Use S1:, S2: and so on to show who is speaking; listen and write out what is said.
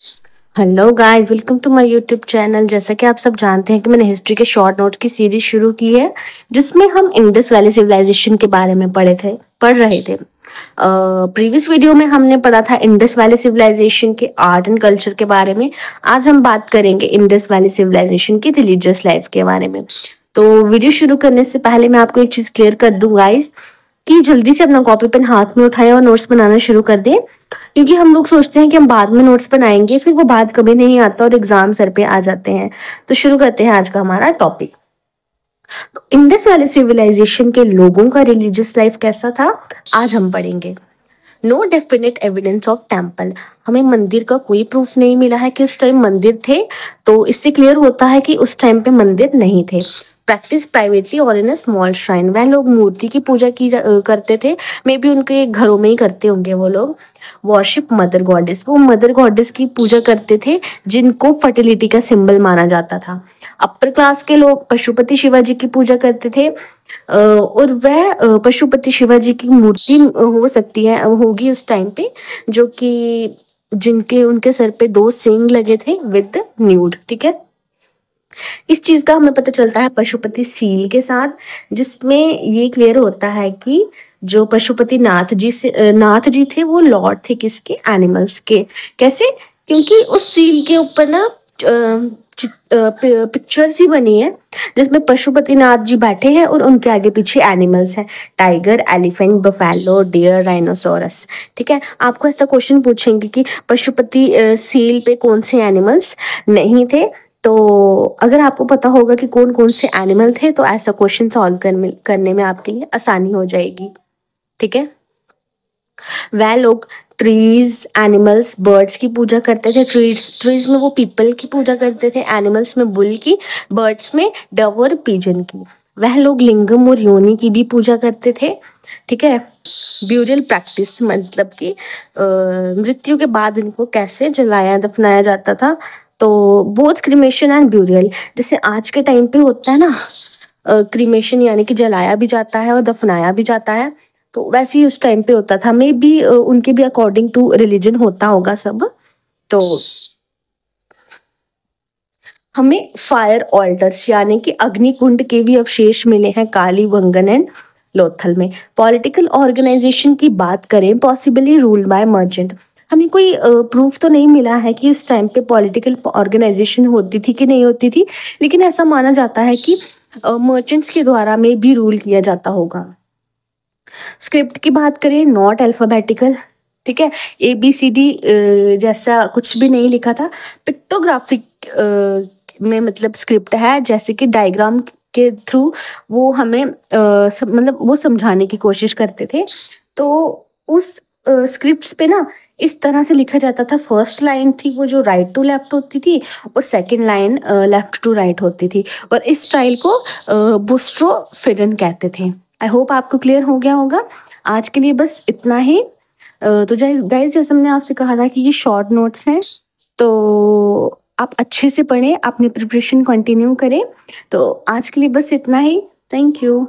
S1: Hello guys, welcome to my YouTube channel. जैसा कि आप सब जानते हैं कि मैंने हिस्ट्री के शॉर्ट नोट्स की सीरीज शुरू की है, जिसमें हम इंडस वैली सिविलाइजेशन के बारे में पढ़ रहे थे। प्रीवियस वीडियो में हमने पढ़ा था इंडस वैली सिविलाइजेशन के आर्ट एंड कल्चर के बारे में। आज हम बात करेंगे इंडस वैली सिविलाइजेशन की रिलीजियस लाइफ के बारे में। तो वीडियो शुरू करने से पहले मैं आपको एक चीज क्लियर कर दूं गाइस, कि जल्दी से अपना कॉपी पेन हाथ में उठाएं और नोट्स बनाना शुरू कर दें, क्योंकि हम लोग सोचते हैं कि हम बाद में नोट्स बनाएंगे, फिर वो बात कभी नहीं आता और एग्जाम सर पे आ जाते हैं। तो शुरू करते हैं आज का हमारा टॉपिक। तो इंडस वैली सिविलाइजेशन के लोगों का रिलीजियस लाइफ कैसा था, आज हम पढ़ेंगे। No definite evidence of temple. हमें मंदिर का कोई प्रूफ नहीं मिला है कि उस टाइम मंदिर थे, तो इससे क्लियर होता है कि उस टाइम पे मंदिर नहीं थे। प्रैक्टिस प्राइवेटली और इन अ स्मॉल श्राइन। वह लोग मूर्ति की पूजा करते थे, मे बी उनके घरों में ही करते होंगे वो लोग। Worship mother goddess. वो मदर गॉडेस की पूजा करते थे, जिनको फर्टिलिटी का सिंबल माना जाता था। अपर क्लास के लोग पशुपति शिवाजी की पूजा करते थे, और वह पशुपति शिवाजी की मूर्ति हो सकती है, होगी उस टाइम पे, जो कि जिनके उनके सर पे दो सींग लगे थे विद न्यूड। ठीक है, इस चीज का हमें पता चलता है पशुपति सील के साथ, जिसमें ये क्लियर होता है कि जो पशुपति नाथ जी थे वो लॉर्ड थे किसके, एनिमल्स के। कैसे? क्योंकि उस सील के ऊपर ना पिक्चर्स ही बनी है, जिसमें पशुपति नाथ जी बैठे हैं और उनके आगे पीछे एनिमल्स हैं, tiger, elephant, buffalo, deer, rhinoceros. ठीक है, आपको ऐसा क्वेश्चन पूछेंगे कि पशुपति सील पे कौन से एनिमल्स नहीं थे, तो अगर आपको पता होगा कि कौन कौन से एनिमल थे, तो ऐसा क्वेश्चन सॉल्व करने में आपके लिए आसानी हो जाएगी। ठीक है, वह लोग ट्रीज, एनिमल्स, बर्ड्स की पूजा करते थे। ट्रीज में वो पीपल की पूजा करते थे, एनिमल्स में बुल की, बर्ड्स में डव और पिजन की। वह लोग लिंगम और योनि की भी पूजा करते थे। ठीक है, ब्यूरियल प्रैक्टिस मतलब कि मृत्यु के बाद इनको कैसे जलाया दफनाया जाता था। तो बोथ क्रिमेशन एंड ब्यूरियल, जैसे आज के टाइम पे होता है ना, क्रिमेशन यानी कि जलाया भी जाता है और दफनाया भी जाता है, तो वैसे ही उस टाइम पे होता था। मे बी उनके भी अकॉर्डिंग टू रिलीजन होता होगा सब। तो हमें फायर ऑल्टर्स यानी कि अग्निकुंड के भी अवशेष मिले हैं कालीबंगन एंड लोथल में। पॉलिटिकल ऑर्गेनाइजेशन की बात करें, पॉसिबली रूल्ड बाय मर्चेंट। हमें कोई प्रूफ तो नहीं मिला है कि इस टाइम पे पॉलिटिकल ऑर्गेनाइजेशन होती थी कि नहीं होती थी, लेकिन ऐसा माना जाता है कि मर्चेंट्स के द्वारा में भी रूल किया जाता होगा। स्क्रिप्ट की बात करें, नॉट अल्फाबेटिकल। ठीक है, ABCD जैसा कुछ भी नहीं लिखा था। पिक्टोग्राफिक में मतलब स्क्रिप्ट है, जैसे कि डायग्राम के थ्रू वो हमें मतलब वो समझाने की कोशिश करते थे। तो उस स्क्रिप्ट्स पे ना इस तरह से लिखा जाता था। फर्स्ट लाइन थी वो जो राइट टू लेफ्ट होती थी, और second line left to right होती थी, और इस स्टाइल को बुस्ट्रोफिडन कहते थे। आई होप आपको क्लियर हो गया होगा। आज के लिए बस इतना ही। तो गाइस, जैसे मैंने आपसे कहा था कि ये शॉर्ट नोट्स हैं, तो आप अच्छे से पढ़ें, अपनी प्रिपरेशन कंटिन्यू करें। तो आज के लिए बस इतना ही। Thank you.